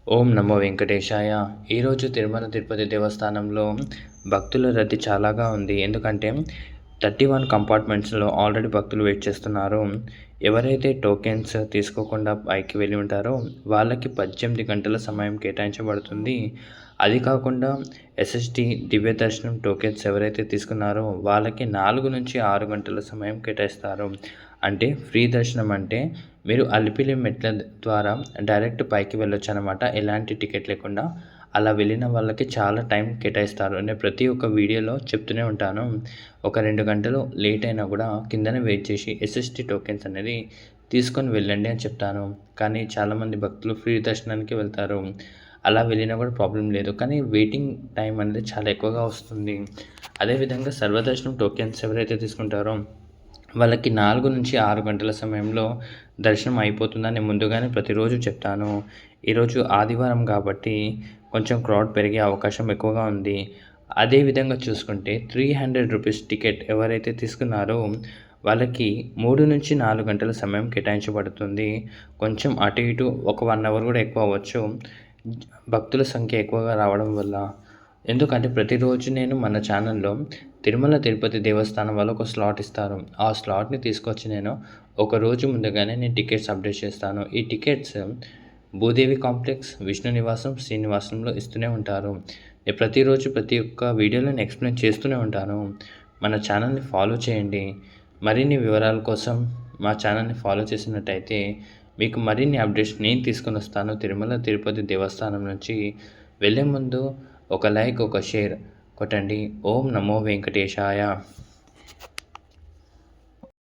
ఓం నమో వెంకటేశాయ. ఈరోజు తిరుమల తిరుపతి దేవస్థానంలో భక్తుల రద్దీ చాలాగా ఉంది. ఎందుకంటే 31 కంపార్ట్మెంట్స్‌లో ఆల్రెడీ భక్తులు వెయిట్ చేస్తున్నారు. ఎవరైతే టోకెన్స్ తీసుకోకుండా పైకి వెళ్ళి ఉంటారో వాళ్ళకి 18 గంటల సమయం కేటాయించబడుతుంది. అది కాకుండా ఎస్ఎస్‌టి దివ్య దర్శనం టోకెన్స్ ఎవరైతే తీసుకున్నారో వాళ్ళకి 4-6 గంటల సమయం కేటాయిస్తారు. అంటే ఫ్రీ దర్శనం అంటే మీరు అలిపిరి మెట్ల ద్వారా డైరెక్ట్ పైకి వెళ్ళొచ్చనమాట. ఎలాంటి టికెట్ లేకుండా. అలా వెళ్ళిన వాళ్ళకి చాలా టైం కేటాయిస్తారు. నేను ప్రతి ఒక్క వీడియోలో చెప్తూనే ఉంటాను. ఒక 2 గంటలు లేట్ అయినా కూడా కిందనే వెయిట్ చేసి ఎస్ఎస్‌టి టోకెన్స్ అనేది తీసుకొని వెళ్ళండి అని చెప్తాను. కానీ చాలామంది భక్తులు ఫ్రీ దర్శనానికి వెళ్తారు. అలా వెళ్ళినా కూడా ప్రాబ్లమ్ లేదు. కానీ వెయిటింగ్ టైం అనేది చాలా ఎక్కువగా వస్తుంది. అదేవిధంగా సర్వదర్శనం టోకెన్స్ ఎవరైతే తీసుకుంటారో వాళ్ళకి 4-6 గంటల సమయంలో దర్శనం అయిపోతుందని ముందుగానే ప్రతిరోజు చెప్తాను. ఈరోజు ఆదివారం కాబట్టి కొంచెం క్రౌడ్ పెరిగే అవకాశం ఎక్కువగా ఉంది. అదే విధంగా చూసుకుంటే 300 రూపీస్ టికెట్ ఎవరైతే తీసుకున్నారో వాళ్ళకి 3-4 గంటల సమయం కేటాయించబడుతుంది. కొంచెం అటు ఇటు ఒక 1 అవర్ కూడా ఎక్కువ అవ్వచ్చు. భక్తుల సంఖ్య ఎక్కువగా రావడం వల్ల. ఎందుకంటే ప్రతిరోజు నేను మన ఛానల్‌లో తిరుమల తిరుపతి దేవస్థానం వాళ్ళు ఒక స్లాట్ ఇస్తారు. ఆ స్లాట్‌ని తీసుకొచ్చి నేను ఒకరోజు ముందుగానే నేను టికెట్స్ అప్డేట్ చేస్తాను. ఈ టికెట్స్ భూదేవి కాంప్లెక్స్, విష్ణు నివాసం, శ్రీనివాసంలో ఇస్తూనే ఉంటారు. నేను ప్రతిరోజు ప్రతి ఒక్క వీడియోలో నేను ఎక్స్‌ప్లెయిన్ చేస్తూనే ఉంటాను. మన ఛానల్‌ని ఫాలో చేయండి. మరిన్ని వివరాల కోసం మా ఛానల్‌ని ఫాలో చేసినట్టయితే మీకు మరిన్ని అప్డేట్స్ నేను తీసుకొని వస్తాను. తిరుమల తిరుపతి దేవస్థానం నుంచి వెళ్ళే ముందు ఒక లైక్, ఒక షేర్ కొట్టండి. ఓం నమో వెంకటేశాయ.